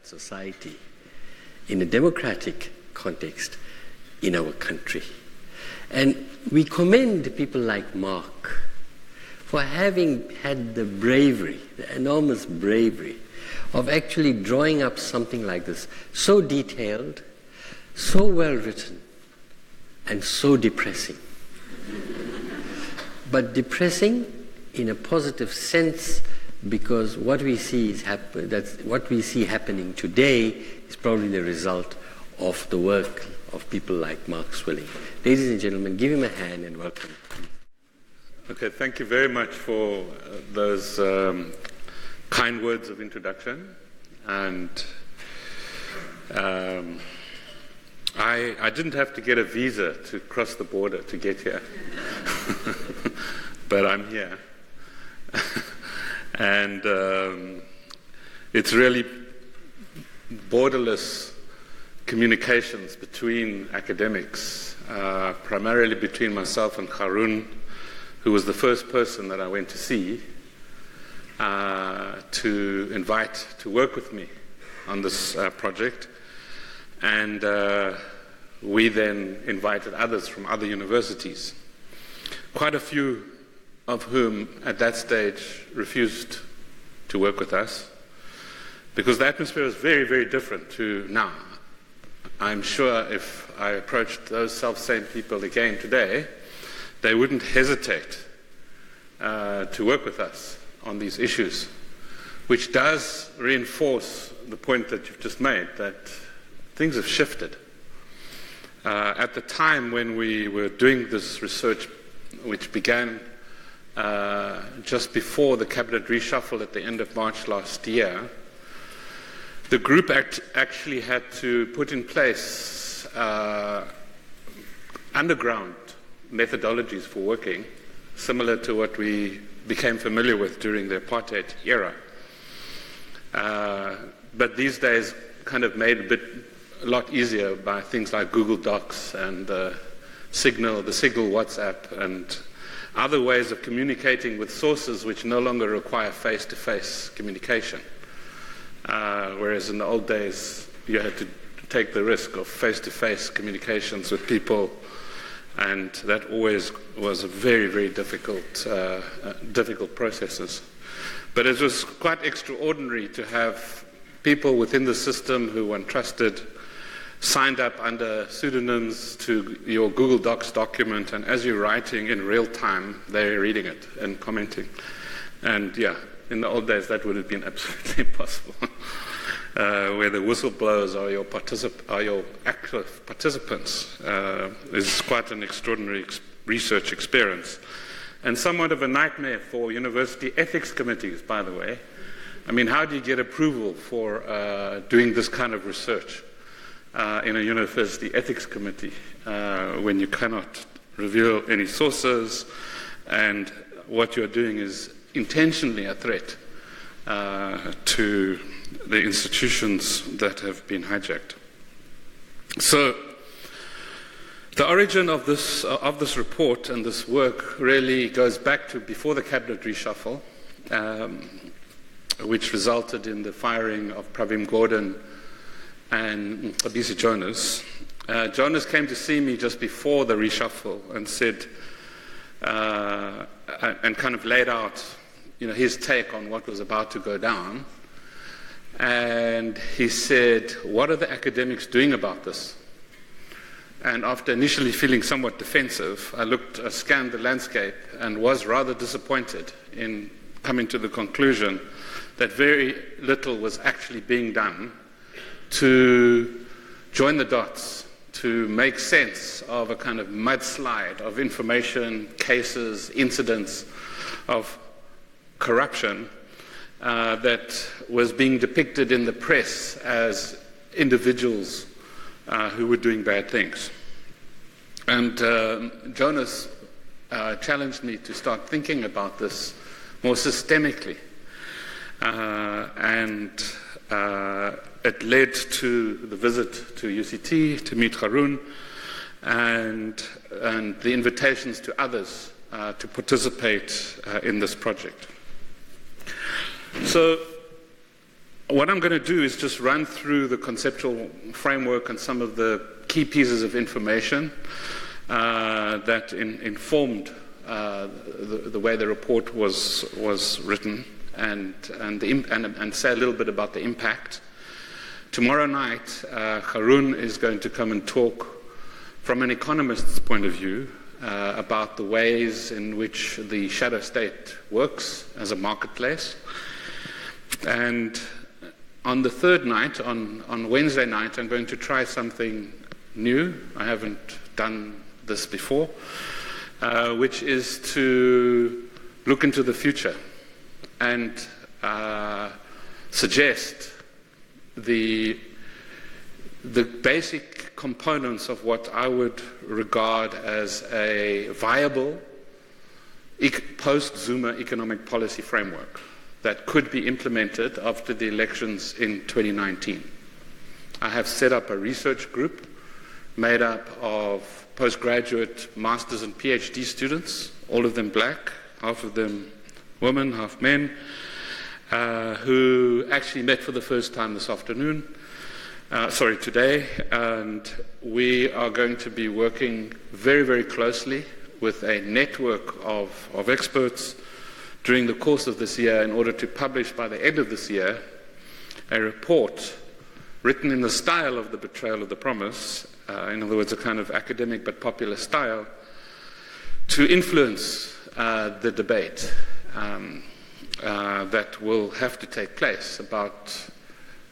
society in a democratic context in our country. And we commend people like Mark for having had the bravery, the enormous bravery, of actually drawing up something like this, so detailed, so well written, and so depressing. But depressing in a positive sense, because what we see happening today is probably the result of the work of people like Mark Swilling. Ladies and gentlemen, give him a hand and welcome. Okay, thank you very much for those kind words of introduction. And I didn't have to get a visa to cross the border to get here, but I'm here. And it's really borderless communications between academics, primarily between myself and Harun, who was the first person that I went to see to invite to work with me on this project. And we then invited others from other universities, quite a few of whom at that stage refused to work with us because the atmosphere was very, very different to now. I'm sure if I approached those self-same people again today, they wouldn't hesitate to work with us on these issues, which does reinforce the point that you've just made, that things have shifted. At the time when we were doing this research, which began just before the cabinet reshuffle at the end of March last year, the group actually had to put in place underground methodologies for working, similar to what we became familiar with during the apartheid era. But these days kind of made a lot easier by things like Google Docs and the Signal WhatsApp and other ways of communicating with sources which no longer require face-to-face communication. Whereas in the old days, you had to take the risk of face-to-face communications with people, and that always was a very, very difficult processes. But it was quite extraordinary to have people within the system who one trusted signed up under pseudonyms to your Google Docs document, and as you're writing in real time, they're reading it and commenting. And yeah, in the old days, that would have been absolutely impossible. Where the whistleblowers are your active participants is quite an extraordinary research experience. And somewhat of a nightmare for university ethics committees, by the way. I mean, how do you get approval for doing this kind of research in a university ethics committee when you cannot reveal any sources and what you're doing is intentionally a threat to the institutions that have been hijacked? So the origin of this report and this work really goes back to before the cabinet reshuffle, which resulted in the firing of Pravin Gordhan and Abisi Jonas. Jonas came to see me just before the reshuffle and said, and kind of laid out, his take on what was about to go down. And he said, what are the academics doing about this? And after initially feeling somewhat defensive, I scanned the landscape and was rather disappointed in coming to the conclusion that very little was actually being done to join the dots, to make sense of a kind of mudslide of information, cases, incidents of corruption that was being depicted in the press as individuals who were doing bad things. And Jonas challenged me to start thinking about this more systemically. And it led to the visit to UCT to meet Harun and the invitations to others to participate in this project. So what I'm going to do is just run through the conceptual framework and some of the key pieces of information that informed the way the report was written, and say a little bit about the impact. Tomorrow night, Haroon is going to come and talk from an economist's point of view about the ways in which the shadow state works as a marketplace. And on the third night, on Wednesday night, I'm going to try something new. I haven't done this before, which is to look into the future and suggest the basic components of what I would regard as a viable post-Zuma economic policy framework that could be implemented after the elections in 2019. I have set up a research group made up of postgraduate, master's and PhD students, all of them black, half of them women, half men, who actually met for the first time this afternoon, today, and we are going to be working very, very closely with a network of experts during the course of this year in order to publish by the end of this year a report written in the style of the Betrayal of the Promise, in other words, a kind of academic but popular style, to influence the debate that will have to take place about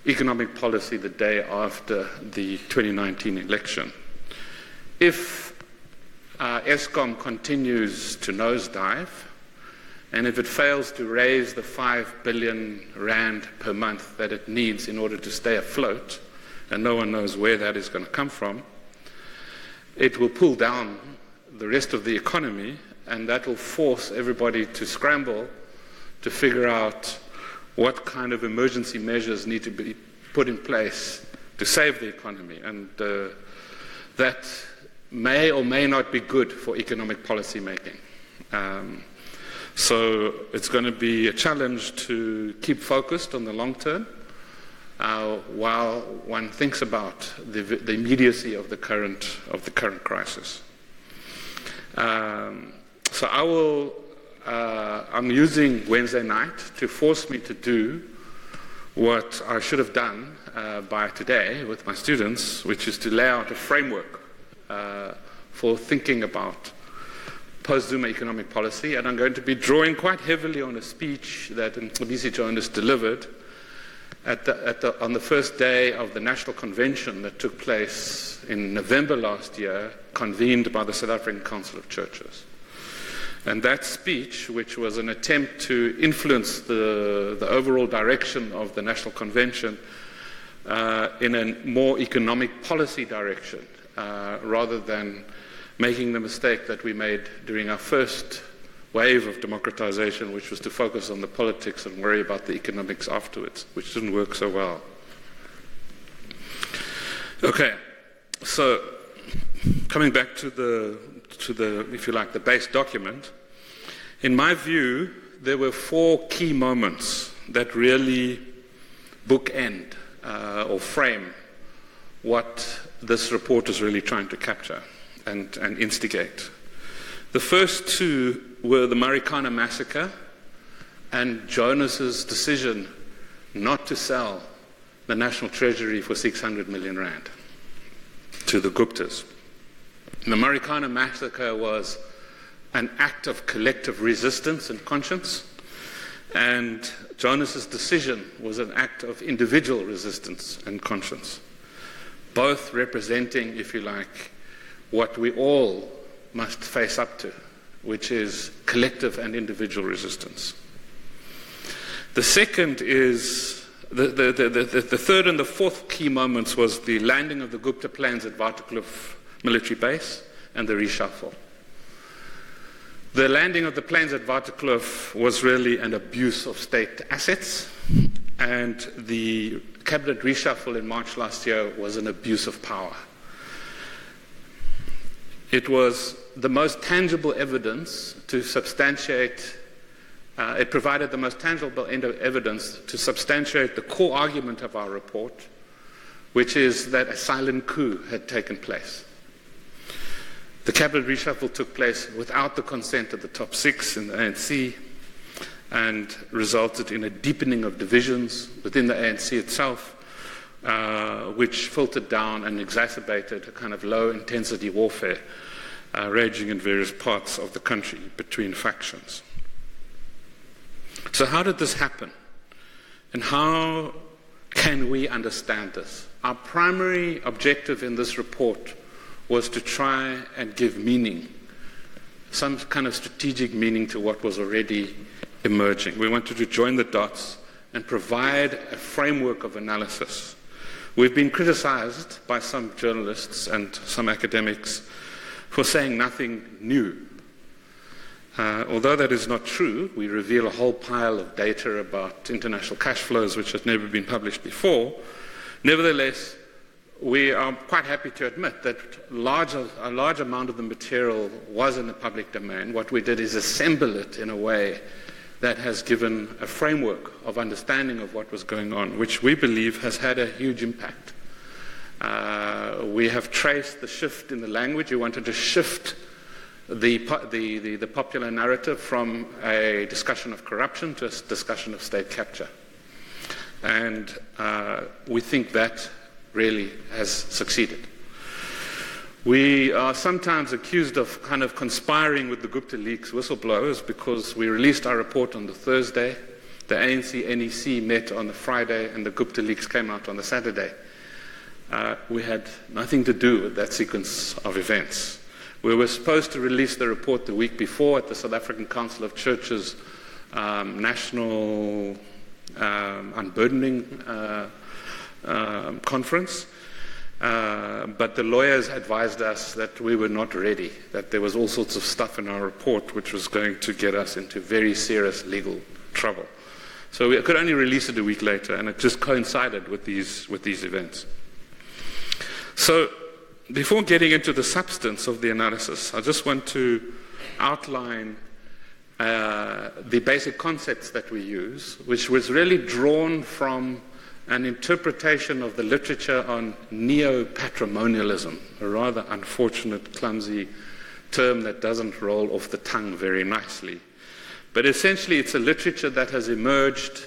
economic policy the day after the 2019 election. If Eskom continues to nosedive, and if it fails to raise the 5 billion rand per month that it needs in order to stay afloat, and no one knows where that is going to come from, it will pull down the rest of the economy, and that will force everybody to scramble to figure out what kind of emergency measures need to be put in place to save the economy. And that may or may not be good for economic policy making. So it's going to be a challenge to keep focused on the long term while one thinks about the immediacy of the current crisis. So I'm using Wednesday night to force me to do what I should have done by today with my students, which is to lay out a framework for thinking about post-Zuma economic policy, and I'm going to be drawing quite heavily on a speech that Mcebisi Jonas delivered on the first day of the National Convention that took place in November last year, convened by the South African Council of Churches. And that speech, which was an attempt to influence the overall direction of the National Convention in a more economic policy direction, rather than making the mistake that we made during our first wave of democratization, which was to focus on the politics and worry about the economics afterwards, which didn't work so well. Okay, so coming back to the, if you like, the base document, in my view, there were 4 key moments that really bookend or frame what this report is really trying to capture and instigate. The first 2 were the Marikana massacre and Jonas's decision not to sell the National Treasury for 600 million rand to the Guptas. The Marikana massacre was an act of collective resistance and conscience, and Jonas's decision was an act of individual resistance and conscience, both representing, if you like, what we all must face up to, which is collective and individual resistance. The second is, the third and the fourth key moments was the landing of the Gupta planes at Waterkloof military base and the reshuffle. The landing of the planes at Waterkloof was really an abuse of state assets, and the cabinet reshuffle in March last year was an abuse of power. It was the most tangible evidence to substantiate It provided the most tangible evidence to substantiate the core argument of our report, which is that a silent coup had taken place. The cabinet reshuffle took place without the consent of the top six in the ANC and resulted in a deepening of divisions within the ANC itself, which filtered down and exacerbated a kind of low-intensity warfare raging in various parts of the country between factions. So how did this happen? And how can we understand this? Our primary objective in this report was to try and give meaning, some kind of strategic meaning to what was already emerging. We wanted to join the dots and provide a framework of analysis. We've been criticized by some journalists and some academics for saying nothing new. Although that is not true, we reveal a whole pile of data about international cash flows which has never been published before. Nevertheless, we are quite happy to admit that a large amount of the material was in the public domain. What we did is assemble it in a way that has given a framework of understanding of what was going on, which we believe has had a huge impact. We have traced the shift in the language. We wanted to shift the popular narrative from a discussion of corruption to a discussion of state capture. And we think that really has succeeded. We are sometimes accused of kind of conspiring with the Gupta leaks whistleblowers because we released our report on the Thursday, the ANC NEC met on the Friday, and the Gupta leaks came out on the Saturday. We had nothing to do with that sequence of events. We were supposed to release the report the week before at the South African Council of Churches National Unburdening Conference. But the lawyers advised us that we were not ready, that there was all sorts of stuff in our report which was going to get us into very serious legal trouble. So we could only release it a week later, and it just coincided with these events. So before getting into the substance of the analysis, I just want to outline the basic concepts that we use, which was really drawn from an interpretation of the literature on neopatrimonialism, a rather unfortunate, clumsy term that doesn't roll off the tongue very nicely. But essentially, it's a literature that has emerged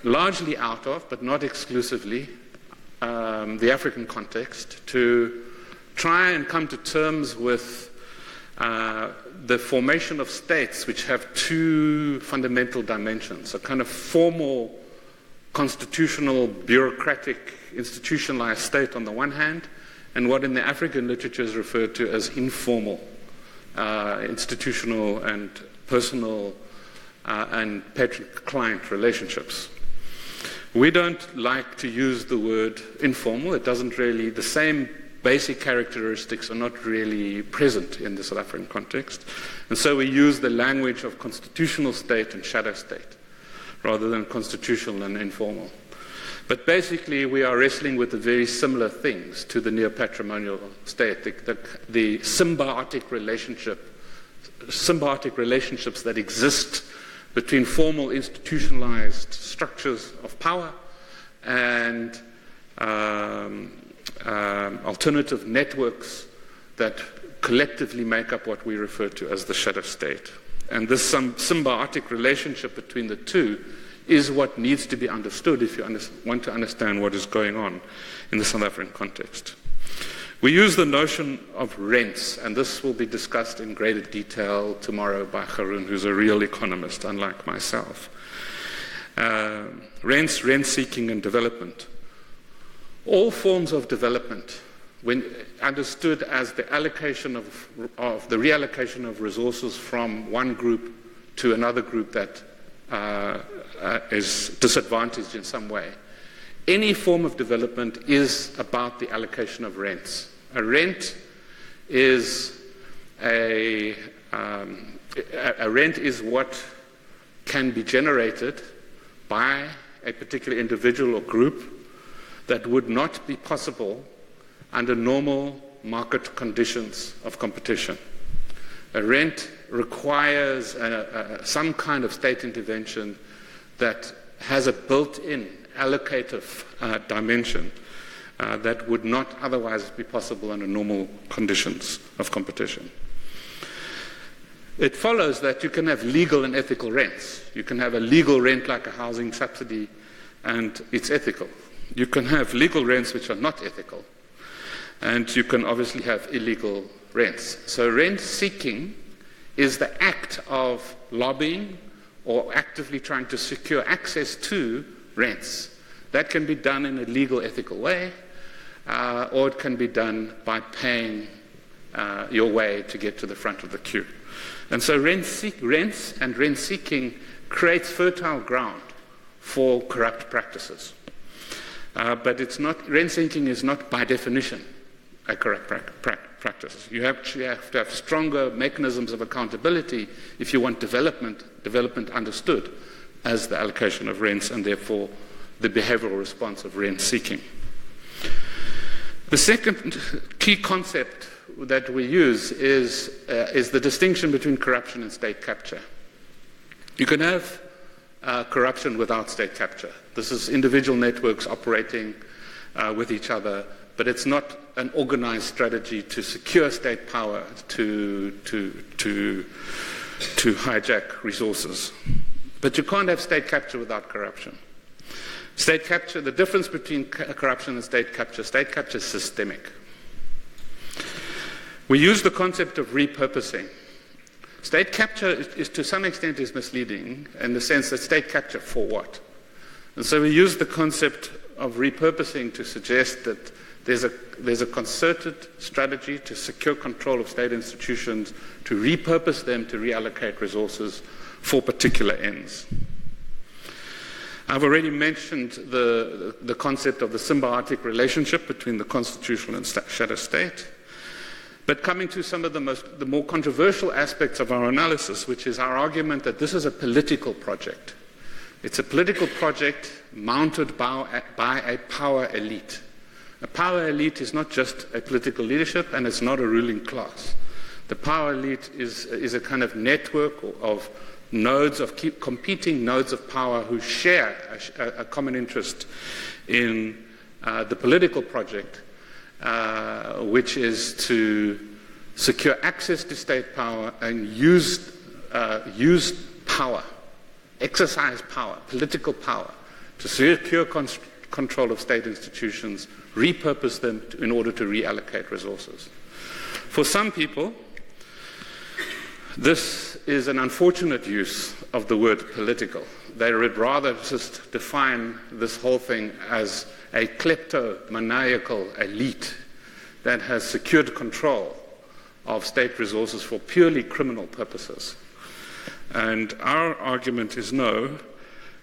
largely out of, but not exclusively, the African context to try and come to terms with the formation of states which have two fundamental dimensions, a kind of formal constitutional, bureaucratic, institutionalized state on the one hand, and what in the African literature is referred to as informal, institutional and personal and patron-client relationships. We don't like to use the word informal. It doesn't really, the same basic characteristics are not really present in the South African context. And so we use the language of constitutional state and shadow state, rather than constitutional and informal. But basically, we are wrestling with the very similar things to the neopatrimonial state, the symbiotic relationships that exist between formal institutionalized structures of power and alternative networks that collectively make up what we refer to as the shadow state. And this symbiotic relationship between the two is what needs to be understood if you want to understand what is going on in the South African context. We use the notion of rents, and this will be discussed in greater detail tomorrow by Haroon, who's a real economist, unlike myself. Rents, rent-seeking, and development. All forms of development, when understood as the allocation of the reallocation of resources from one group to another group that is disadvantaged in some way. Any form of development is about the allocation of rents. A rent is what can be generated by a particular individual or group that would not be possible under normal market conditions of competition. A rent requires some kind of state intervention that has a built-in allocative dimension that would not otherwise be possible under normal conditions of competition. It follows that you can have legal and ethical rents. You can have a legal rent like a housing subsidy, and it's ethical. You can have legal rents which are not ethical, and you can obviously have illegal rents. So rent seeking is the act of lobbying or actively trying to secure access to rents. That can be done in a legal, ethical way, or it can be done by paying your way to get to the front of the queue. And so rents and rent seeking creates fertile ground for corrupt practices. But it's not, rent seeking is not by definition a corrupt practice. You actually have to have stronger mechanisms of accountability if you want development understood as the allocation of rents and therefore the behavioral response of rent seeking. The second key concept that we use is the distinction between corruption and state capture. You can have corruption without state capture. This is individual networks operating with each other, but it's not an organized strategy to secure state power to hijack resources. But you can't have state capture without corruption. State capture, the difference between corruption and state capture is systemic. We use the concept of repurposing. State capture is to some extent is misleading in the sense that state capture for what? And so we use the concept of repurposing to suggest that there's a concerted strategy to secure control of state institutions, to repurpose them to reallocate resources for particular ends. I've already mentioned the concept of the symbiotic relationship between the constitutional and shadow state. But coming to some of the more controversial aspects of our analysis, which is our argument that this is a political project. It's a political project mounted by a power elite. A power elite is not just a political leadership, and it's not a ruling class. The power elite is a kind of network of nodes, of competing nodes of power who share a common interest in the political project, which is to secure access to state power and use power, exercise power, political power, to secure control of state institutions, repurpose them in order to reallocate resources. For some people, this is an unfortunate use of the word political. They would rather just define this whole thing as a kleptomaniacal elite that has secured control of state resources for purely criminal purposes. And our argument is no,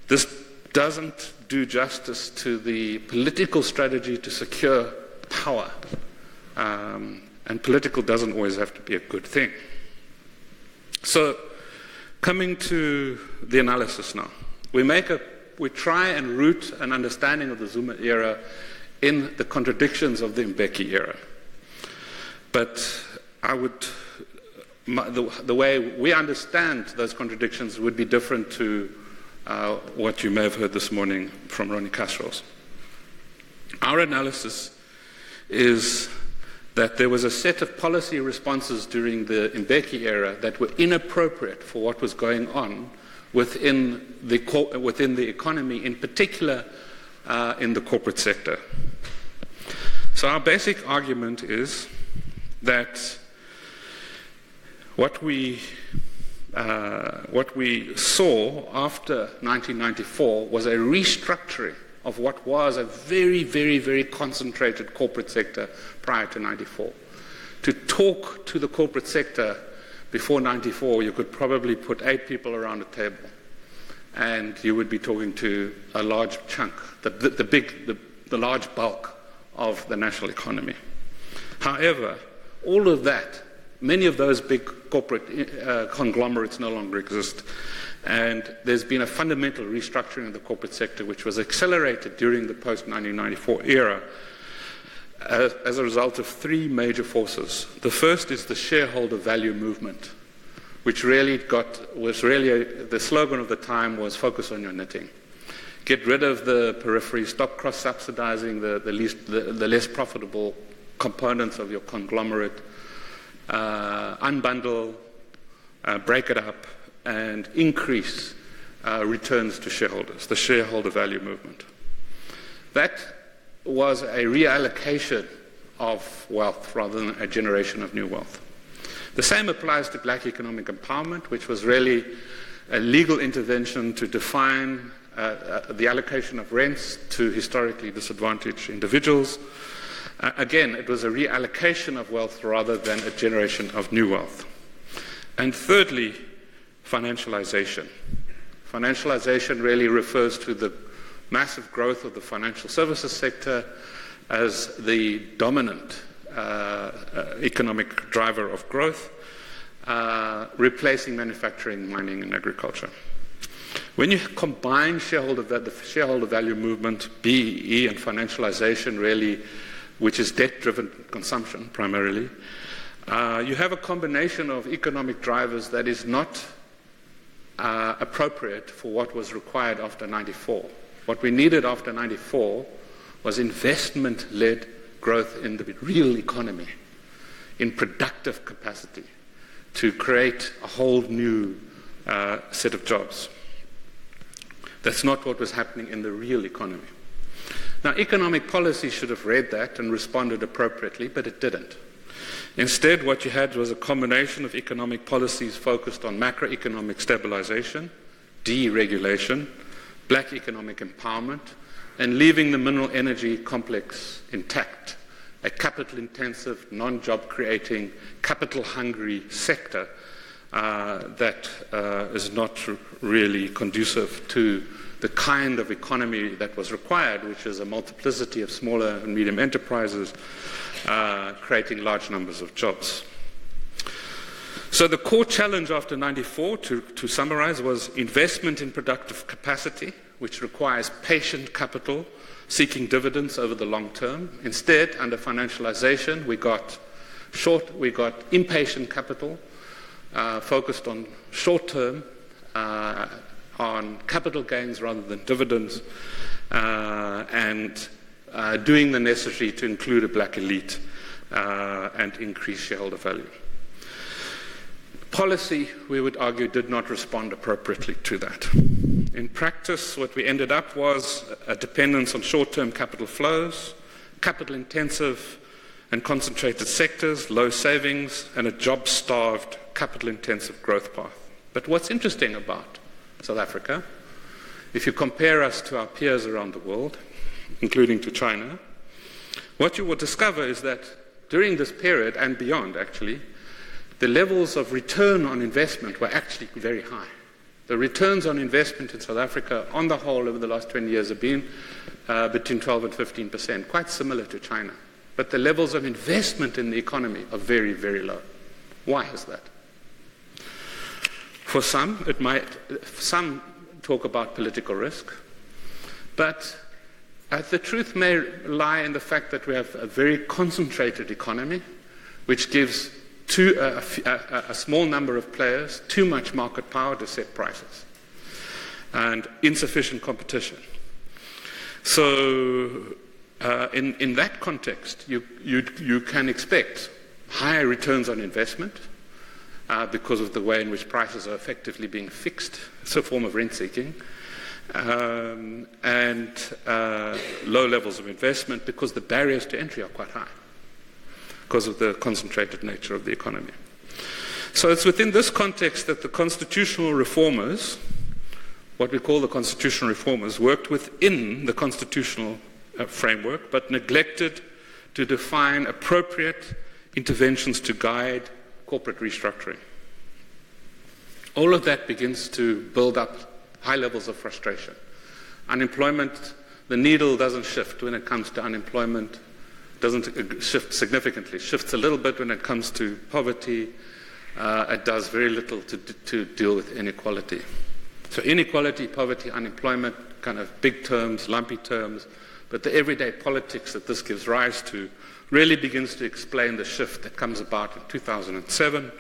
this doesn't do justice to the political strategy to secure power. And political doesn't always have to be a good thing. So, coming to the analysis now. We try and root an understanding of the Zuma era in the contradictions of the Mbeki era. But the way we understand those contradictions would be different to what you may have heard this morning from Ronnie Castros. Our analysis is that there was a set of policy responses during the Mbeki era that were inappropriate for what was going on within the economy, in particular in the corporate sector. So our basic argument is that what we saw after 1994 was a restructuring of what was a very, very, very concentrated corporate sector prior to 94. To talk to the corporate sector before 94, you could probably put 8 people around a table, and you would be talking to a large chunk, the large bulk of the national economy. However, all of that, many of those big corporate conglomerates no longer exist. And there's been a fundamental restructuring of the corporate sector, which was accelerated during the post-1994 era as a result of three major forces. The first is the shareholder value movement, which the slogan of the time was focus on your knitting. Get rid of the periphery, stop cross-subsidizing the less profitable components of your conglomerate, unbundle, break it up, and increase returns to shareholders, the shareholder value movement. That was a reallocation of wealth rather than a generation of new wealth. The same applies to black economic empowerment, which was really a legal intervention to define the allocation of rents to historically disadvantaged individuals. Again, it was a reallocation of wealth rather than a generation of new wealth. And thirdly, financialization. Financialization really refers to the massive growth of the financial services sector as the dominant economic driver of growth, replacing manufacturing, mining, and agriculture. When you combine the shareholder value movement, BEE, and financialization, really, which is debt-driven consumption primarily, you have a combination of economic drivers that is not appropriate for what was required after 94. What we needed after 94 was investment-led growth in the real economy, in productive capacity, to create a whole new set of jobs. That's not what was happening in the real economy. Now, economic policy should have read that and responded appropriately, but it didn't. Instead, what you had was a combination of economic policies focused on macroeconomic stabilization, deregulation, black economic empowerment, and leaving the mineral energy complex intact, a capital-intensive, non-job creating, capital-hungry sector that is not really conducive to the kind of economy that was required, which is a multiplicity of smaller and medium enterprises creating large numbers of jobs. So the core challenge after 94, to summarize, was investment in productive capacity, which requires patient capital seeking dividends over the long term. Instead, under financialization, we got impatient capital focused on short term, on capital gains rather than dividends, and doing the necessary to include a black elite and increase shareholder value. Policy, we would argue, did not respond appropriately to that. In practice, what we ended up was a dependence on short-term capital flows, capital-intensive and concentrated sectors, low savings, and a job-starved, capital-intensive growth path. But what's interesting about South Africa, if you compare us to our peers around the world, including to China, what you will discover is that during this period and beyond, actually, the levels of return on investment were actually very high. The returns on investment in South Africa, on the whole, over the last 20 years have been between 12 and 15%, quite similar to China. But the levels of investment in the economy are very, very low. Why is that? For some, some talk about political risk, but the truth may lie in the fact that we have a very concentrated economy, which gives a small number of players too much market power to set prices, and insufficient competition. So in that context, you can expect higher returns on investment because of the way in which prices are effectively being fixed. It's a form of rent seeking. And low levels of investment because the barriers to entry are quite high because of the concentrated nature of the economy. So it's within this context that the constitutional reformers, what we call the constitutional reformers, worked within the constitutional framework but neglected to define appropriate interventions to guide corporate restructuring. All of that begins to build up high levels of frustration. Unemployment, the needle doesn't shift when it comes to unemployment, doesn't shift significantly, shifts a little bit when it comes to poverty. It does very little to deal with inequality. So inequality, poverty, unemployment, kind of big terms, lumpy terms, but the everyday politics that this gives rise to really begins to explain the shift that comes about in 2007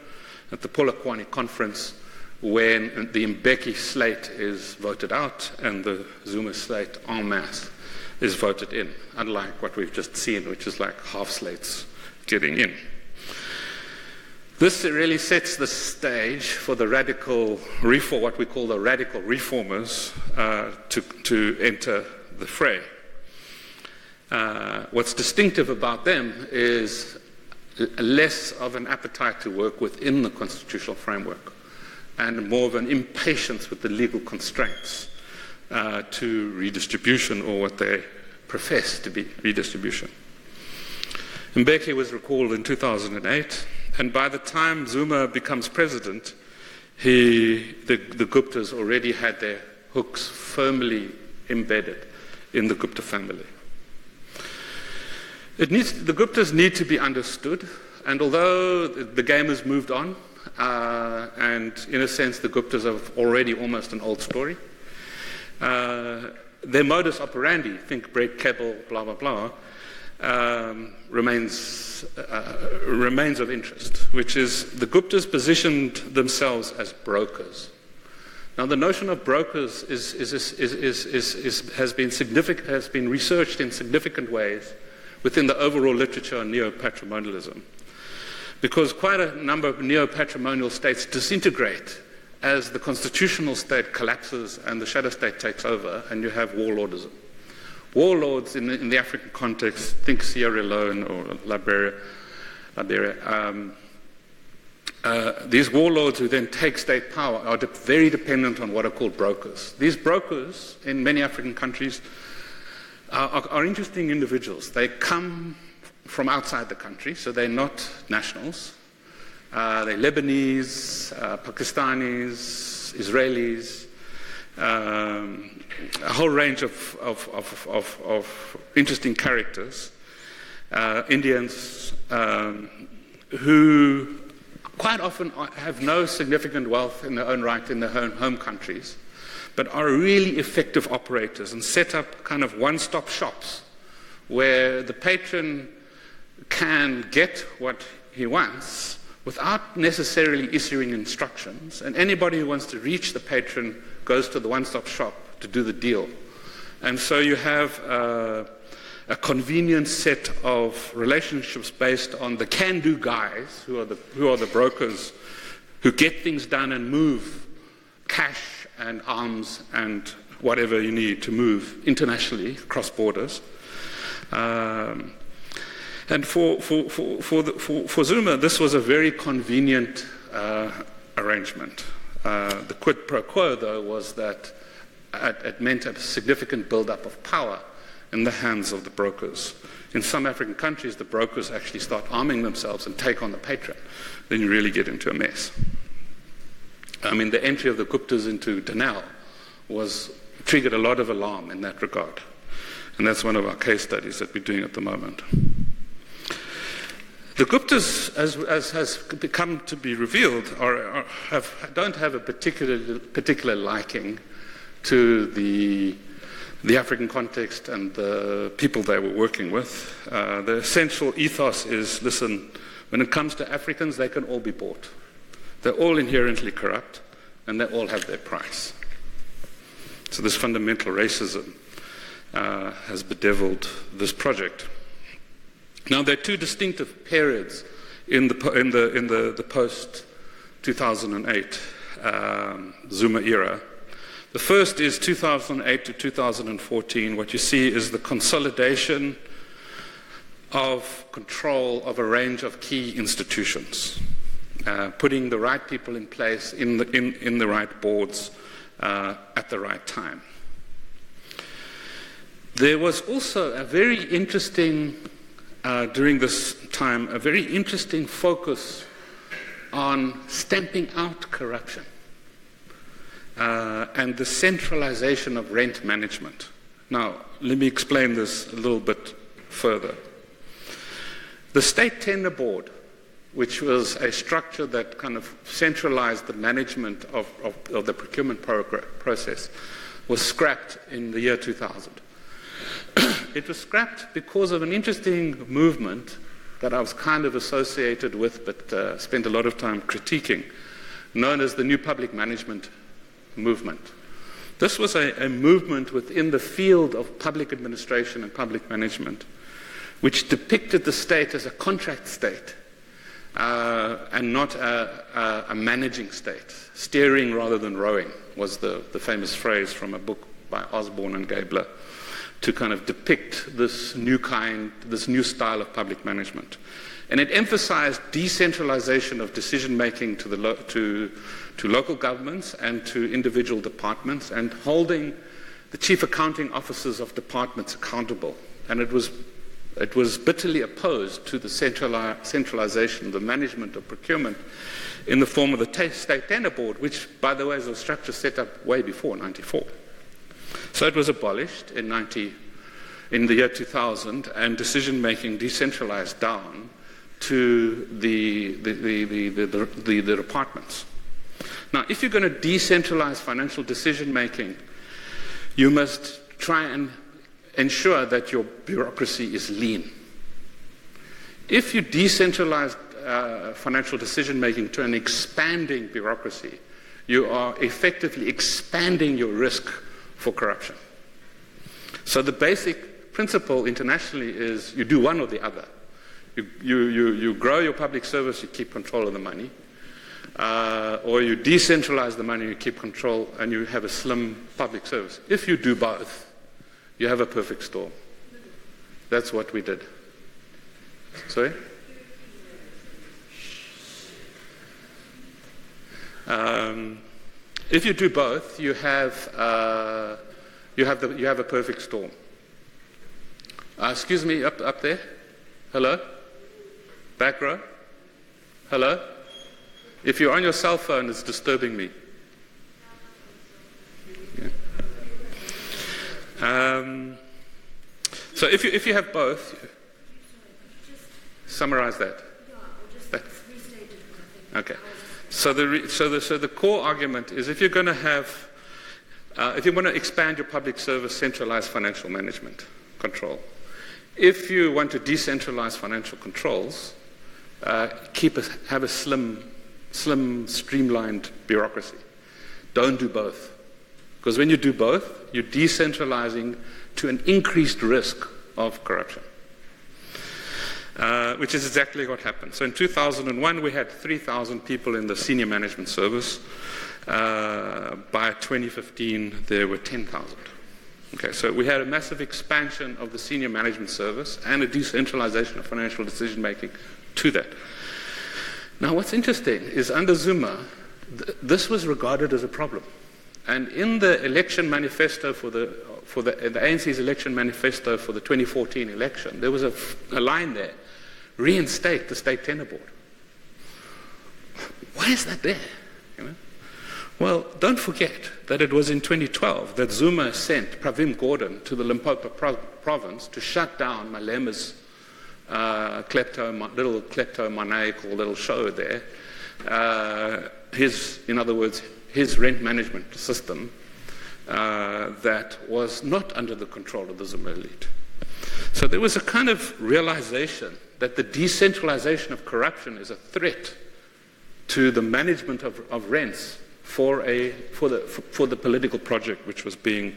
at the Polokwane conference, when the Mbeki slate is voted out and the Zuma slate en masse is voted in, unlike what we've just seen, which is like half slates getting in. This really sets the stage for the radical reform, what we call the radical reformers, to enter the fray. What's distinctive about them is less of an appetite to work within the constitutional framework and more of an impatience with the legal constraints to redistribution, or what they profess to be redistribution. Mbeki was recalled in 2008, and by the time Zuma becomes president, the Guptas already had their hooks firmly embedded in the Gupta family. The Guptas need to be understood, and although the game has moved on, and in a sense the Guptas are already almost an old story, their modus operandi, think Brett Kebble, blah, blah, blah, remains of interest, which is the Guptas positioned themselves as brokers. Now, the notion of brokers has been researched in significant ways within the overall literature on neopatrimonialism, because quite a number of neopatrimonial states disintegrate as the constitutional state collapses and the shadow state takes over, and you have warlordism. Warlords in the African context, think Sierra Leone or Liberia. These warlords who then take state power are very dependent on what are called brokers. These brokers in many African countries are interesting individuals. They come from outside the country, so they're not nationals. They're Lebanese, Pakistanis, Israelis, a whole range of interesting characters, Indians, who quite often have no significant wealth in their own right in their home countries, but are really effective operators and set up kind of one-stop shops where the patron can get what he wants without necessarily issuing instructions, and anybody who wants to reach the patron goes to the one-stop shop to do the deal. And so you have a convenient set of relationships based on the can-do guys who are the brokers who get things done and move cash and arms and whatever you need to move internationally across borders. And for Zuma, this was a very convenient arrangement. The quid pro quo, though, was that it meant a significant build-up of power in the hands of the brokers. In some African countries, the brokers actually start arming themselves and take on the patron. Then you really get into a mess. I mean, the entry of the Guptas into Danal triggered a lot of alarm in that regard. And that's one of our case studies that we're doing at the moment. The Guptas, as has become to be revealed, don't have a particular liking to the African context and the people they were working with. The essential ethos is, listen, when it comes to Africans, they can all be bought. They're all inherently corrupt, and they all have their price. So this fundamental racism has bedeviled this project. Now, there are two distinctive periods in the post-2008 Zuma era. The first is 2008 to 2014. What you see is the consolidation of control of a range of key institutions, putting the right people in place in the right boards at the right time. There was also a very interesting, during this time, a very interesting focus on stamping out corruption and the centralization of rent management. Now, let me explain this a little bit further. The State Tender Board, which was a structure that kind of centralized the management of the procurement process, was scrapped in the year 2000. it was scrapped because of an interesting movement that I was kind of associated with, but spent a lot of time critiquing, known as the New Public Management movement. This was a movement within the field of public administration and public management, which depicted the state as a contract state and not a managing state. Steering rather than rowing was the famous phrase from a book by Osborne and Gabler to kind of depict this new style of public management. And it emphasized decentralization of decision-making to local governments and to individual departments, and holding the chief accounting officers of departments accountable. And it was bitterly opposed to the centralization, the management of procurement in the form of the State Tender Board, which, by the way, is a structure set up way before 94. So it was abolished in the year 2000, and decision-making decentralized down to the departments. Now, if you're going to decentralize financial decision-making, you must try and ensure that your bureaucracy is lean. If you decentralize financial decision-making to an expanding bureaucracy, you are effectively expanding your risk for corruption. So the basic principle internationally is you do one or the other. You grow your public service, you keep control of the money, or you decentralize the money, you keep control, and you have a slim public service. If you do both, you have a perfect storm. That's what we did. Sorry? If you do both, you have a perfect storm. Excuse me, up there. Hello? Back row? Hello? If you're on your cell phone, it's disturbing me. Yeah. So if you have both, summarize that. Okay. So the core argument is if you're going to have, if you want to expand your public service, centralize financial management control. If you want to decentralize financial controls, have a slim, streamlined bureaucracy. Don't do both. Because when you do both, you're decentralizing to an increased risk of corruption, which is exactly what happened. So in 2001, we had 3,000 people in the senior management service. By 2015, there were 10,000. Okay, so we had a massive expansion of the senior management service and a decentralization of financial decision-making to that. Now, what's interesting is under Zuma, this was regarded as a problem. And in the election manifesto the ANC's election manifesto for the 2014 election, there was a line there, reinstate the State Tender Board. Why is that there? You know? Well, don't forget that it was in 2012 that Zuma sent Pravin Gordhan to the Limpopo province to shut down Malema's little kleptomaniacal little show there. In other words, his rent management system that was not under the control of the Zuma elite. So there was a kind of realization that the decentralization of corruption is a threat to the management of rents for the political project which was being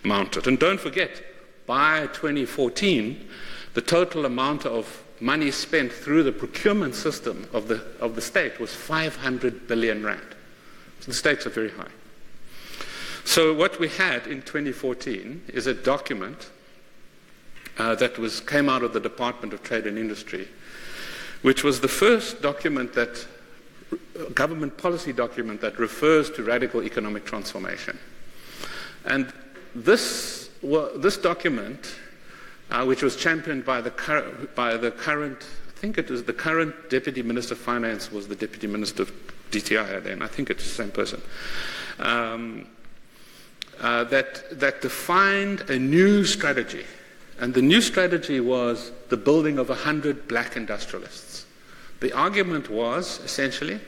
mounted. And don't forget, by 2014, the total amount of money spent through the procurement system of the state was 500 billion rand. So the stakes are very high. So what we had in 2014 is a document that came out of the Department of Trade and Industry, which was the first document government policy document that refers to radical economic transformation. And this document, which was championed by the current, I think it was the current Deputy Minister of Finance was the Deputy Minister of DTI then, I think it's the same person, that defined a new strategy. And the new strategy was the building of 100 black industrialists. The argument was, essentially,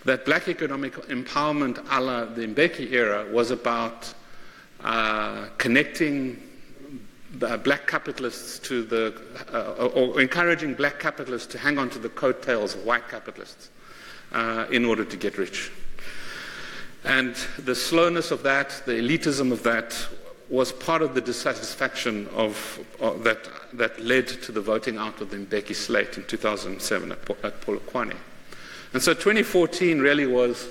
that black economic empowerment a la the Mbeki era was about connecting black capitalists to or encouraging black capitalists to hang on to the coattails of white capitalists in order to get rich. And the slowness of that, the elitism of that, was part of the dissatisfaction that led to the voting out of the Mbeki slate in 2007 at Polokwane. And so 2014 really was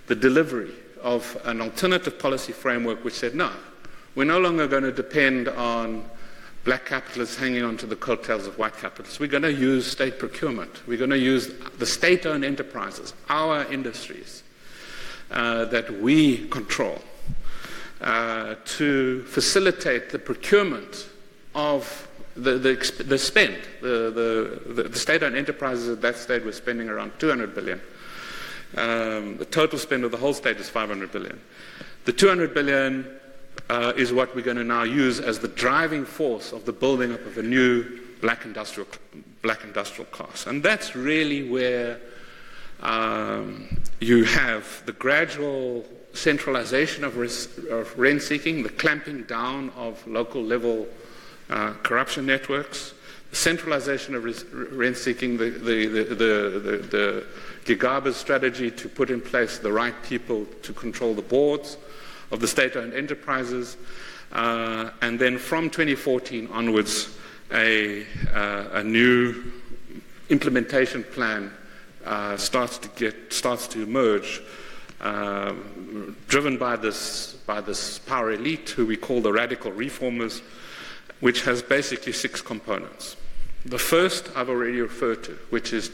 the delivery of an alternative policy framework which said, no, we're no longer going to depend on black capitalists hanging on to the coattails of white capitalists. We're going to use state procurement. We're going to use the state-owned enterprises, our industries, that we control, to facilitate the procurement of the spend. The state-owned enterprises at that stage were spending around 200 billion. The total spend of the whole state is 500 billion. The 200 billion is what we're going to now use as the driving force of the building up of a new black industrial class. And that's really where you have the gradual centralization of rent seeking, the clamping down of local level corruption networks, the centralization of rent seeking, the Gigaba's strategy to put in place the right people to control the boards of the state-owned enterprises, and then from 2014 onwards, a new implementation plan starts to emerge, driven by this power elite, who we call the radical reformers, which has basically 6 components. The first I've already referred to, which is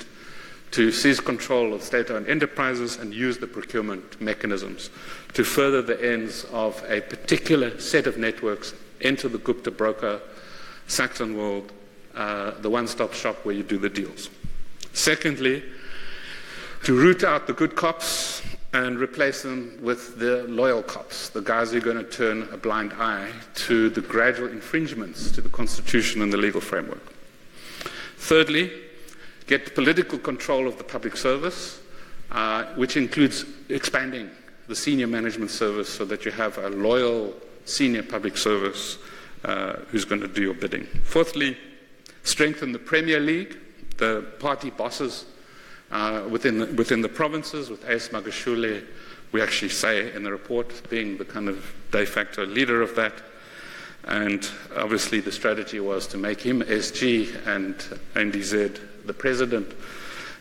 to seize control of state-owned enterprises and use the procurement mechanisms to further the ends of a particular set of networks into the Gupta broker, Saxon world, the one-stop shop where you do the deals. Secondly, to root out the good cops and replace them with the loyal cops, the guys who are going to turn a blind eye to the gradual infringements to the Constitution and the legal framework. Thirdly, get political control of the public service, which includes expanding the senior management service so that you have a loyal senior public service who's going to do your bidding. Fourthly, strengthen the Premier League, the party bosses within the provinces, with A.S. Magashule, we actually say in the report, being the kind of de facto leader of that. And obviously the strategy was to make him SG and NDZ the president,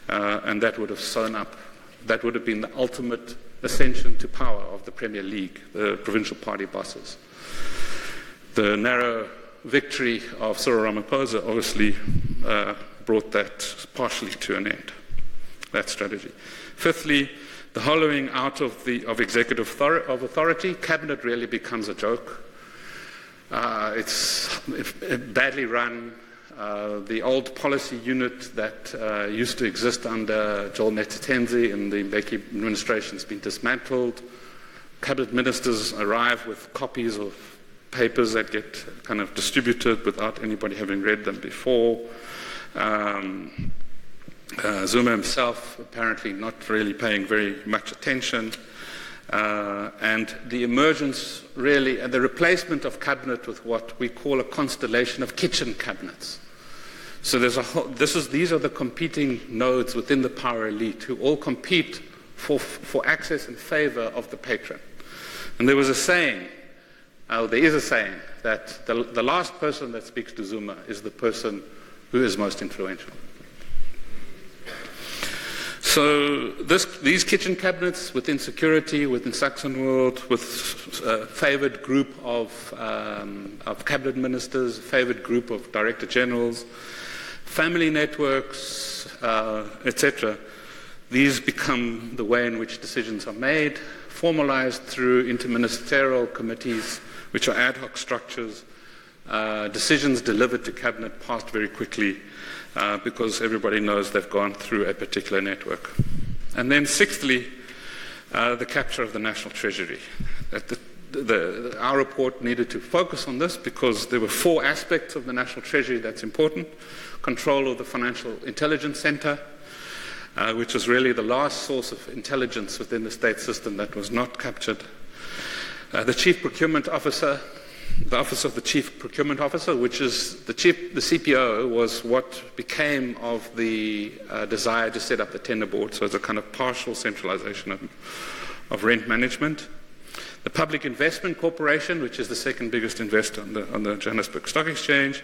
and that would have been the ultimate ascension to power of the Premier League, the provincial party bosses. The narrow victory of Cyril Ramaphosa obviously brought that partially to an end, that strategy. Fifthly, the hollowing out of executive authority. Cabinet really becomes a joke. It's badly run. The old policy unit that used to exist under Joel Netitenzi in the Mbeki administration has been dismantled. Cabinet ministers arrive with copies of papers that get kind of distributed without anybody having read them before. Zuma himself apparently not really paying very much attention. And the emergence really, and the replacement of cabinet with what we call a constellation of kitchen cabinets. So there's these are the competing nodes within the power elite who all compete for access and favor of the patron. And there is a saying, that the last person that speaks to Zuma is the person who is most influential. So these kitchen cabinets within security, within Saxon world, with a favoured group of cabinet ministers, a favoured group of director generals, family networks, etc. These become the way in which decisions are made, formalized through interministerial committees, which are ad hoc structures, decisions delivered to cabinet passed very quickly, because everybody knows they've gone through a particular network. And then sixthly, the capture of the National Treasury. Our report needed to focus on this because there were 4 aspects of the National Treasury that's important. Control of the Financial Intelligence Center, which was really the last source of intelligence within the state system that was not captured. The Chief Procurement Officer, the Office of the Chief Procurement Officer, which is the CPO was what became of the desire to set up the tender board, so it's a kind of partial centralization of rent management. The Public Investment Corporation, which is the second biggest investor on the Johannesburg Stock Exchange,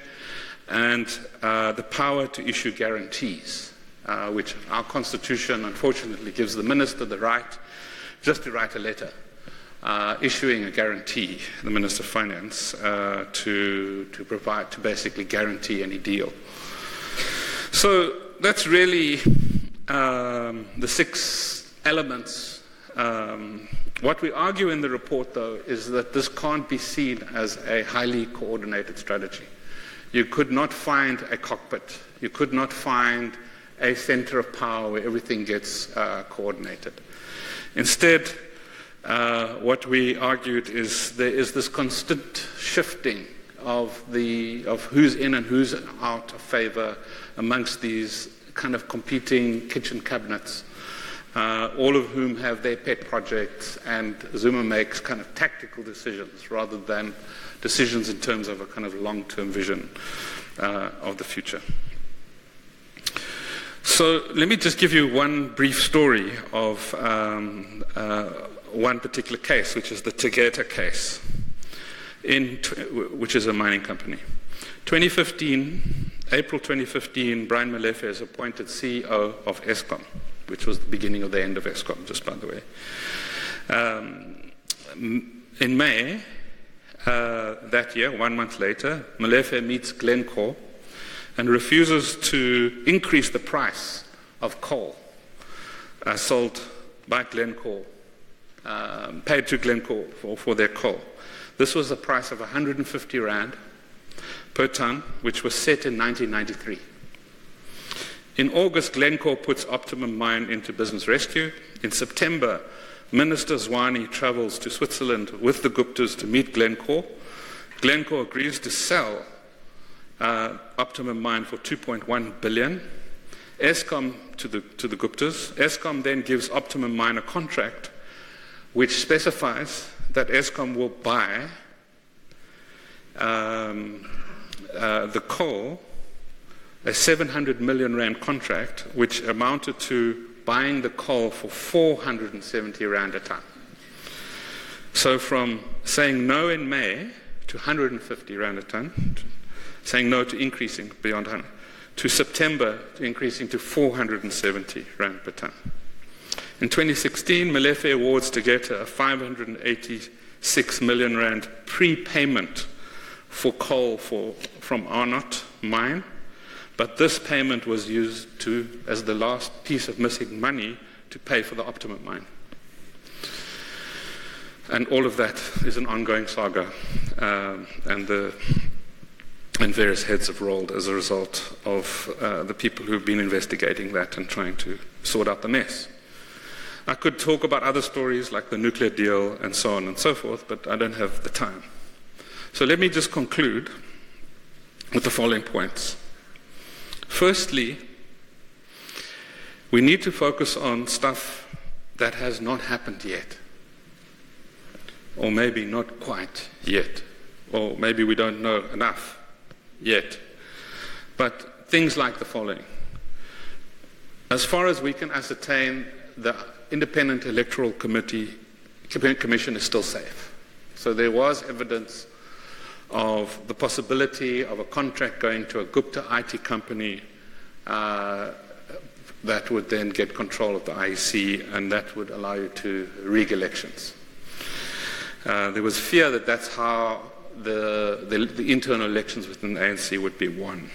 and the power to issue guarantees, which our constitution unfortunately gives the minister the right just to write a letter issuing a guarantee, the Minister of Finance, to basically guarantee any deal. So that's really the 6 elements. What we argue in the report, though, is that this can't be seen as a highly coordinated strategy. You could not find a cockpit. You could not find a center of power where everything gets coordinated. Instead, what we argued is there is this constant shifting of who's in and who's out of favor amongst these kind of competing kitchen cabinets, all of whom have their pet projects, and Zuma makes kind of tactical decisions rather than decisions in terms of a kind of long-term vision of the future. So let me just give you one brief story of one particular case, which is the Tegeta case, which is a mining company. 2015, April 2015, Brian Molefe is appointed CEO of Eskom, which was the beginning of the end of Eskom, just by the way. In May that year, 1 month later, Molefe meets Glencore and refuses to increase the price of coal sold by Glencore, paid to Glencore for their coal. This was a price of 150 Rand per ton, which was set in 1993. In August, Glencore puts Optimum Mine into business rescue. In September, Minister Zwane travels to Switzerland with the Guptas to meet Glencore. Glencore agrees to sell Optimum Mine for 2.1 billion. Eskom to the Guptas. Eskom then gives Optimum Mine a contract which specifies that Eskom will buy the coal, a 700 million Rand contract, which amounted to buying the coal for 470 Rand a ton. So from saying no in May to 150 Rand a ton, saying no to increasing beyond 100, to September to increasing to 470 Rand per ton. In 2016, Molefe awards Tegeta a 586 million Rand prepayment for coal from Arnott mine, but this payment was used as the last piece of missing money to pay for the Optimum Mine. And all of that is an ongoing saga, and various heads have rolled as a result of the people who've been investigating that and trying to sort out the mess. I could talk about other stories like the nuclear deal and so on and so forth, but I don't have the time. So let me just conclude with the following points. Firstly, we need to focus on stuff that has not happened yet, or maybe not quite yet, or maybe we don't know enough yet. But things like the following. As far as we can ascertain, the Independent Electoral Commission is still safe. So there was evidence of the possibility of a contract going to a Gupta IT company that would then get control of the IEC, and that would allow you to rig elections. There was fear that that's how the internal elections within the ANC would be won.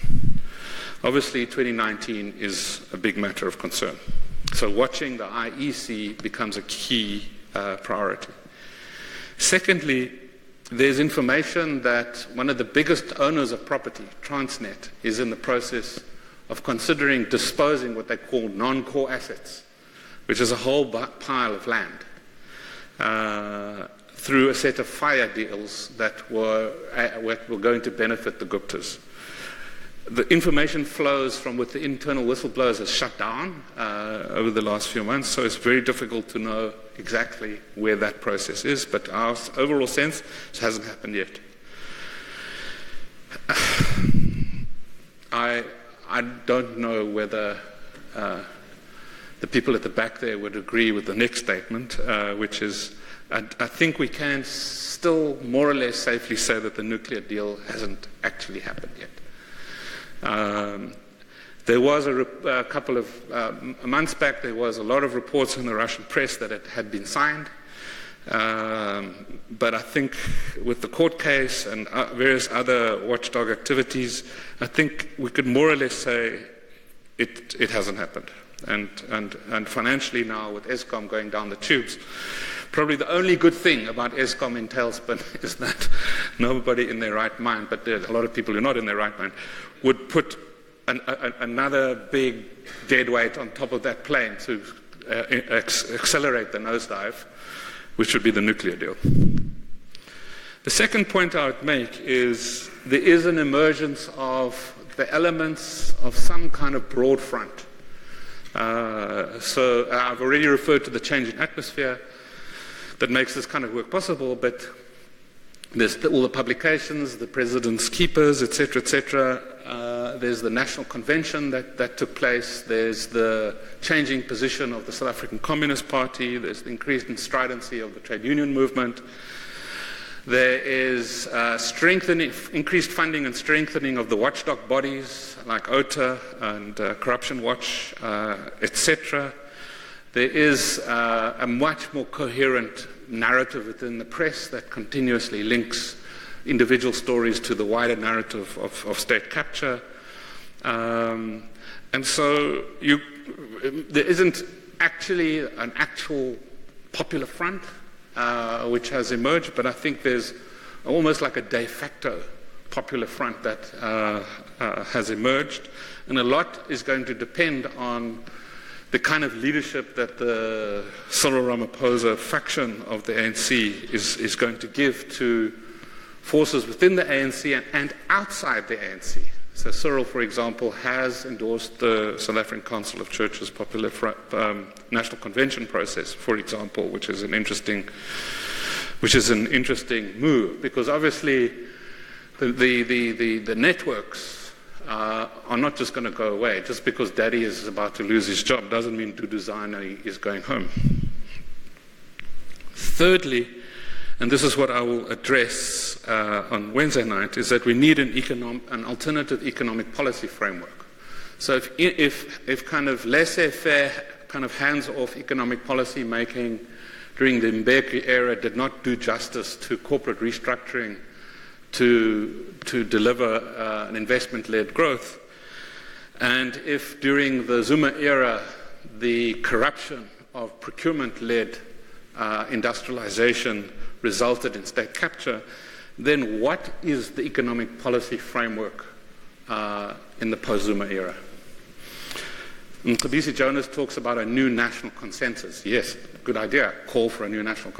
Obviously, 2019 is a big matter of concern. So watching the IEC becomes a key priority. Secondly, there's information that one of the biggest owners of property, Transnet, is in the process of considering disposing what they call non-core assets, which is a whole pile of land, through a set of fire deals that were going to benefit the Guptas. The information flows from what the internal whistleblowers has shut down over the last few months, so it's very difficult to know exactly where that process is, but our overall sense, it hasn't happened yet. I don't know whether the people at the back there would agree with the next statement, which is, I think we can still more or less safely say that the nuclear deal hasn't actually happened yet. There was a couple of months back, there was a lot of reports in the Russian press that it had been signed. But I think with the court case and various other watchdog activities, I think we could more or less say it hasn't happened. And financially now, with Eskom going down the tubes, probably the only good thing about Eskom in tailspin is that nobody in their right mind, but there's a lot of people who are not in their right mind, would put another big dead weight on top of that plane to accelerate the nosedive, which would be the nuclear deal. The second point I would make is there is an emergence of the elements of some kind of broad front. So I've already referred to the change in atmosphere that makes this kind of work possible, but there's all the publications, the president's keepers, etc., etc. There's the national convention that took place. There's the changing position of the South African Communist Party. There's the increased stridency of the trade union movement. There is increased funding and strengthening of the watchdog bodies like OTA and Corruption Watch, etc. There is a much more coherent narrative within the press that continuously links individual stories to the wider narrative of state capture. And so there isn't actually an actual popular front which has emerged, but I think there's almost like a de facto popular front that has emerged. And a lot is going to depend on the kind of leadership that the Cyril Ramaphosa faction of the ANC is going to give to forces within the ANC and outside the ANC. So Cyril, for example, has endorsed the South African Council of Churches Popular National Convention process, for example, which is an interesting move, because obviously the networks are not just going to go away. Just because Daddy is about to lose his job doesn't mean Dudu Zana is going home. Thirdly, and this is what I will address on Wednesday night, is that we need an alternative economic policy framework. So if kind of laissez-faire, kind of hands-off economic policy making during the Mbeki era did not do justice to corporate restructuring to deliver an investment-led growth, and if during the Zuma era the corruption of procurement-led industrialization resulted in state capture, then what is the economic policy framework in the post-Zuma era? And Kobisi Jonas talks about a new national consensus. Yes, good idea, call for a new national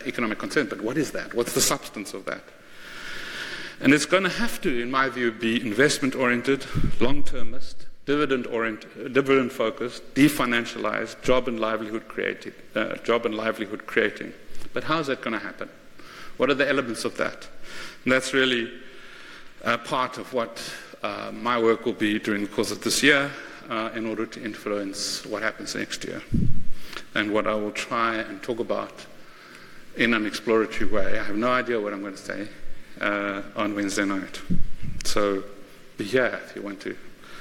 economic consensus, but what is that? What's the substance of that? And it's going to have to, in my view, be investment-oriented, long-termist, dividend-focused, definancialized, job and livelihood creating. But how is that going to happen? What are the elements of that? And that's really part of what my work will be during the course of this year in order to influence what happens next year, and what I will try and talk about in an exploratory way. I have no idea what I'm going to say on Wednesday night. So be here if you want to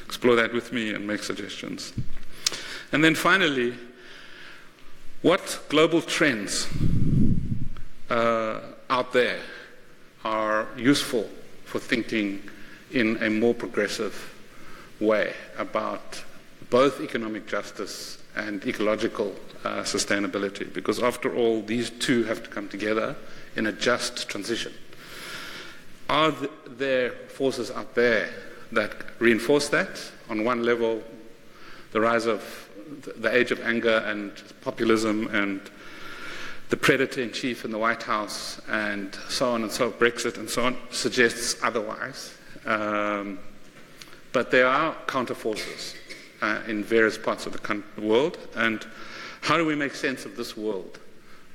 explore that with me and make suggestions. And then finally, what global trends out there are useful for thinking in a more progressive way about both economic justice and ecological sustainability, because after all, these two have to come together in a just transition. Are there forces out there that reinforce that? On one level, the rise of the age of anger and populism and the predator-in-chief in the White House and so on and so on, Brexit and so on, suggests otherwise. But there are counter-forces in various parts of the world, and how do we make sense of this world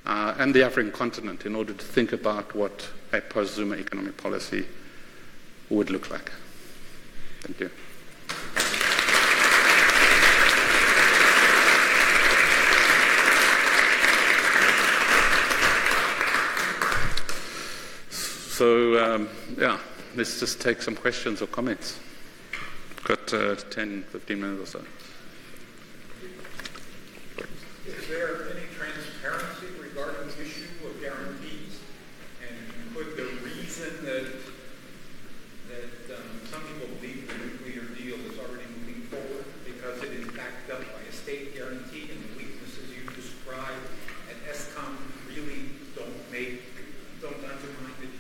and the African continent in order to think about what a post-Zuma economic policy would look like. Thank you. So, yeah, let's just take some questions or comments. Got 10, 15 minutes or so. Is there any transparency regarding the issue of guarantees? And could the reason that some people believe the nuclear deal is already moving forward because it is backed up by a state guarantee and the weaknesses you described at ESCOM really don't undermine the deal?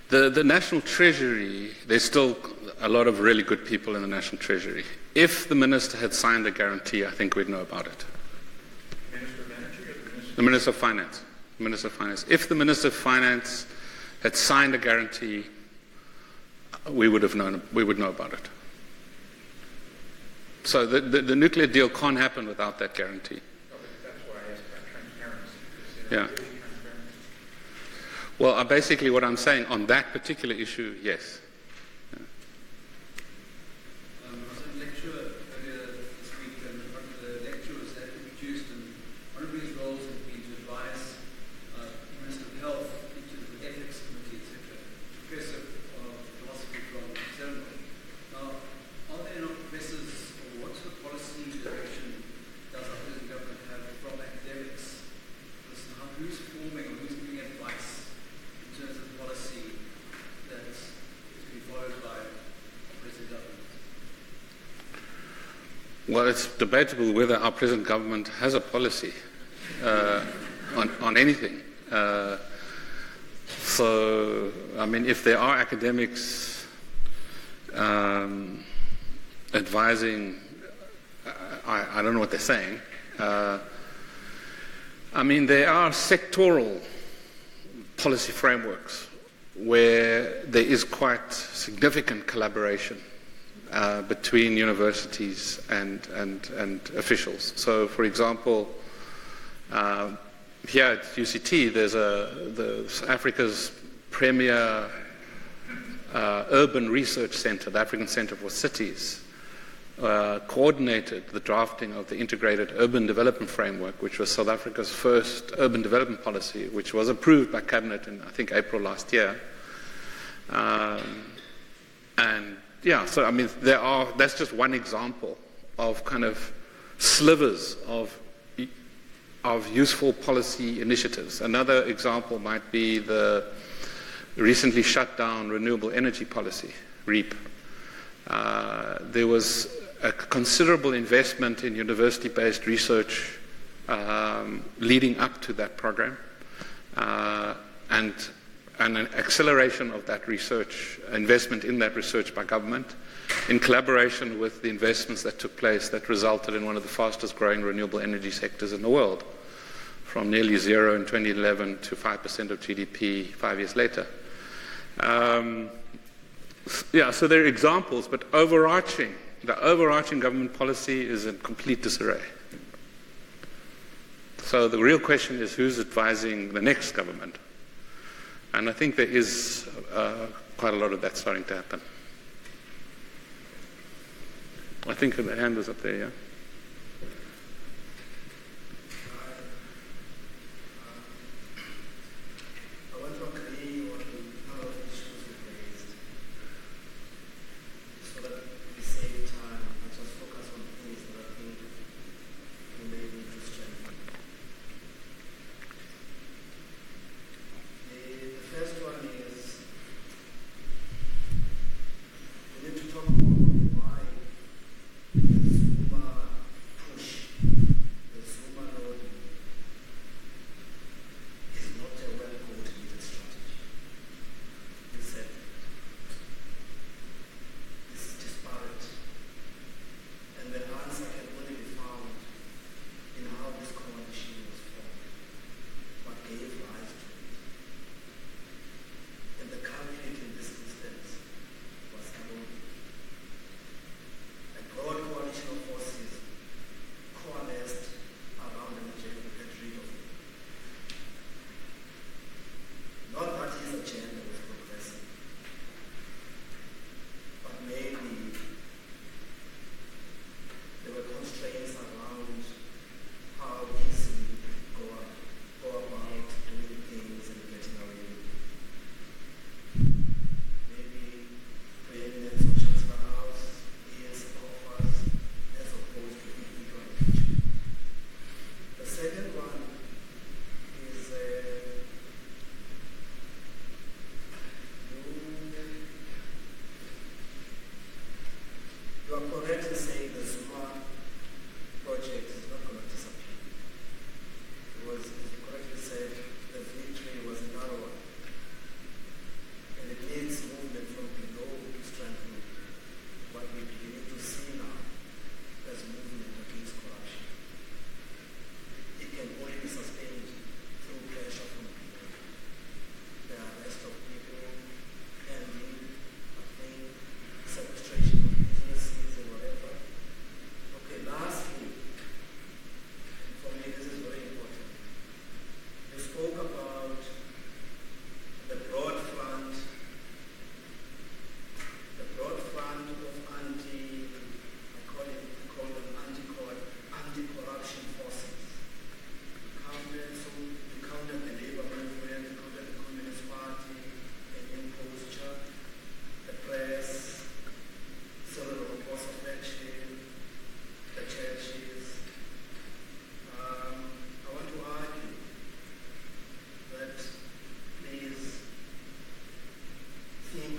The National Treasury, there's still a lot of really good people in the National Treasury. If the minister had signed a guarantee, I think we'd know about it. Minister of Energy or the Minister? The Minister of Finance. Minister of Finance. If the Minister of Finance had signed a guarantee, we would know about it. So the nuclear deal can't happen without that guarantee. That's why I asked about transparency. Yeah. Well, basically what I'm saying on that particular issue, yes. Yeah. I was in a lecture earlier this week, and one of the lecturers had introduced, and one of his roles had been to advise the Minister of Health into the ethics committee, etc. Professor of philosophy from Zuma. Now, are there not professors, or what sort of policy direction does our present government have from academics? Who's forming or who's giving advice in terms of policy that is to be followed by our present government? Well, it's debatable whether our present government has a policy on anything. So, I mean, if there are academics advising, I don't know what they're saying. I mean, there are sectoral policy frameworks where there is quite significant collaboration between universities and officials. So, for example, here at UCT, there's Africa's premier urban research center, the African Center for Cities, coordinated the drafting of the integrated urban development framework, which was South Africa's first urban development policy, which was approved by Cabinet in, I think, April last year. And yeah, so I mean, that's just one example of kind of slivers of useful policy initiatives. Another example might be the recently shut down renewable energy policy, REAP. There was a considerable investment in university-based research leading up to that program, and an acceleration of that research, investment in that research by government, in collaboration with the investments that took place that resulted in one of the fastest growing renewable energy sectors in the world, from nearly zero in 2011 to 5% of GDP 5 years later. Yeah, so there are examples, but the overarching government policy is in complete disarray. So the real question is, who's advising the next government? And I think there is quite a lot of that starting to happen. I think the hand was up there, yeah? Zuma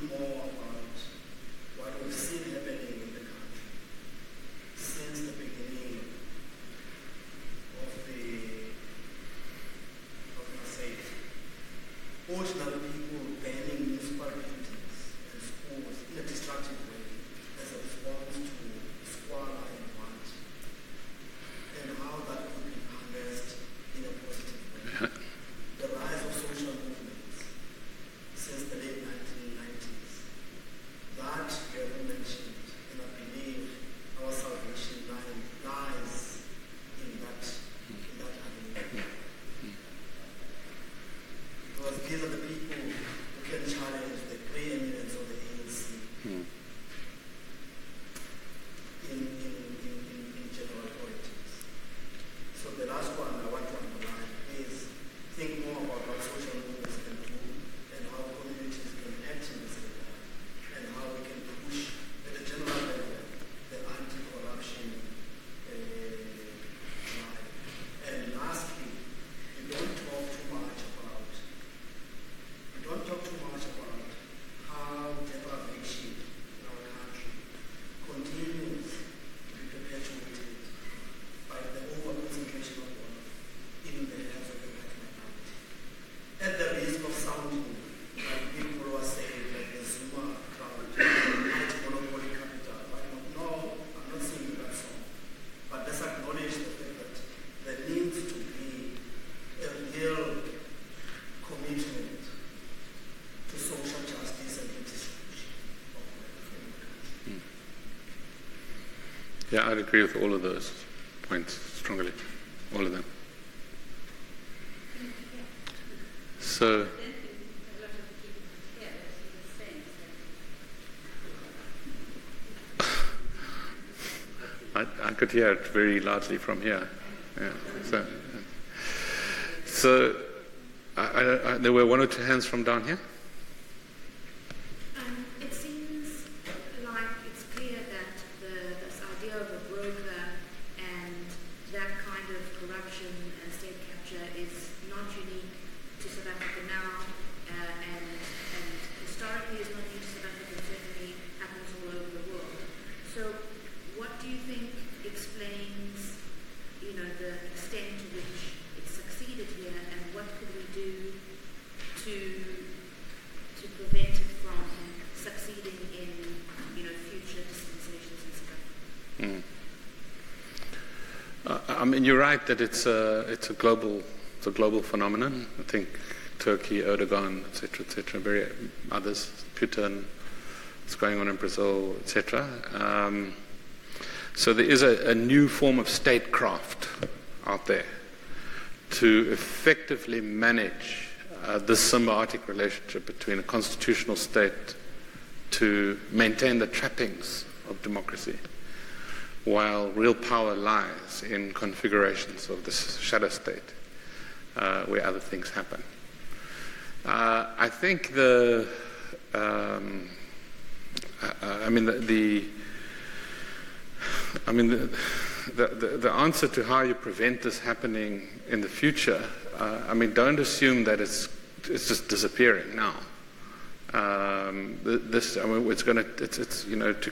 think more about what we've seen happening in the country since the beginning of the, how can I say it, ordinary people banning municipal buildings and schools in a destructive way as a response to squalor and want, and how that could be harnessed in a positive way. The rise of social movements since the late 1990s, that you have mentioned, and I believe our salvation lies in that avenue. Because these are the people who can challenge the preeminence of the ANC in general politics. So the last one I want to underline is think more about what social movements can do and how communities can act in this area and how we can push at a general level the anti-corruption line. And lastly, we don't talk too much about how deprivation in our country continues to be perpetuated by the over-concentration of wealth in the hands of the white minority. At the risk of sounding like people who are saying like the Zuma crowd, white monopoly capital, no, I'm not singing that song. But let's acknowledge the fact that there needs to be a real commitment to social justice and redistribution of wealth in the country. Yeah, I'd agree with all of those points strongly, all of them. So, I could hear it very largely from here. Yeah. So there were one or two hands from down here. It seems like it's clear that this idea of a broker and that kind of corruption and state capture is not unique to South Africa now, and historically is not unique to South Africa, and certainly happens all over the world. So what do you think explains, the extent to which it succeeded here, and what could we do to prevent it from succeeding in, future dispensations and stuff? I mean, you're right that it's a global phenomenon. I think Turkey, Erdogan, etc., very others, Putin, what's going on in Brazil, etc. So there is a new form of statecraft out there to effectively manage this symbiotic relationship between a constitutional state to maintain the trappings of democracy, while real power lies in configurations of this shadow state where other things happen. I think the answer to how you prevent this happening in the future, don't assume that it's just disappearing now. To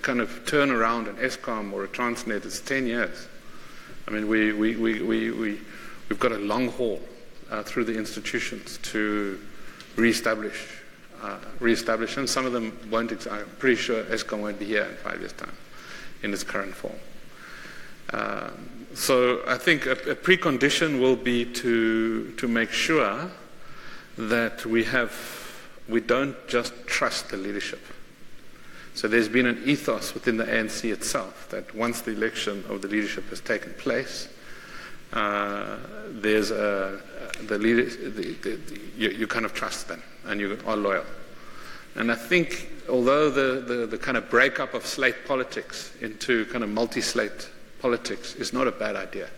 kind of turn around an Eskom or a Transnet, it's 10 years. We've got a long haul through the institutions to reestablish them. Some of them won't. I'm pretty sure Eskom won't be here in 5 years' time in its current form. So I think a precondition will be to make sure that we don't just trust the leadership. So there's been an ethos within the ANC itself that once the election of the leadership has taken place, there's you kind of trust them and you are loyal. And I think although the kind of breakup of slate politics into kind of multi-slate politics is not a bad idea,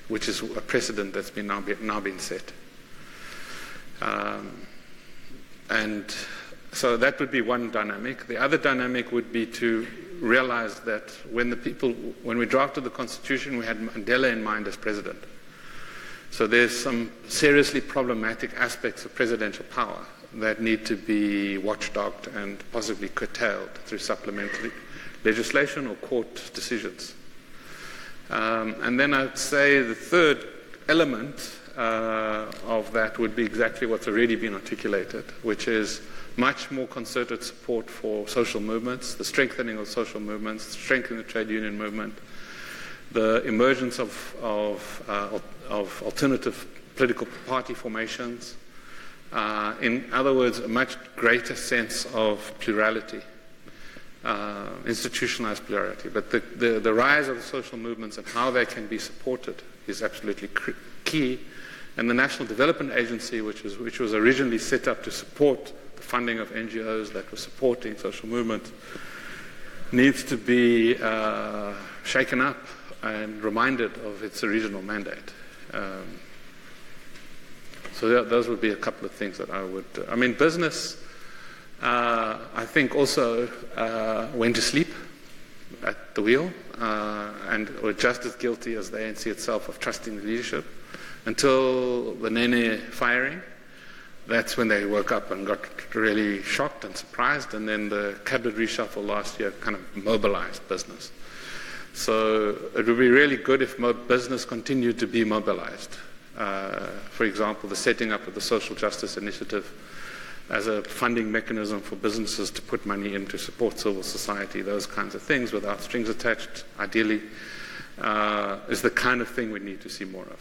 which is a precedent that's now been set. And so that would be one dynamic. The other dynamic would be to realize that when we drafted the Constitution, we had Mandela in mind as president. So there's some seriously problematic aspects of presidential power that need to be watchdogged and possibly curtailed through supplementary legislation or court decisions. And then I'd say the third element of that would be exactly what's already been articulated, which is much more concerted support for social movements, the strengthening of social movements, strengthening the trade union movement, the emergence of alternative political party formations. In other words, a much greater sense of plurality, institutionalized plurality. But the rise of the social movements and how they can be supported is absolutely key. And the National Development Agency, which was originally set up to support the funding of NGOs that were supporting social movements, needs to be shaken up and reminded of its original mandate. So those would be a couple of things that I would... I mean, business, I think, also went to sleep at the wheel and were just as guilty as the ANC itself of trusting the leadership until the Nene firing. That's when they woke up and got really shocked and surprised, and then the cabinet reshuffle last year kind of mobilized business. So it would be really good if business continued to be mobilized. For example, the setting up of the Social Justice Initiative as a funding mechanism for businesses to put money in to support civil society, those kinds of things without strings attached, ideally, is the kind of thing we need to see more of.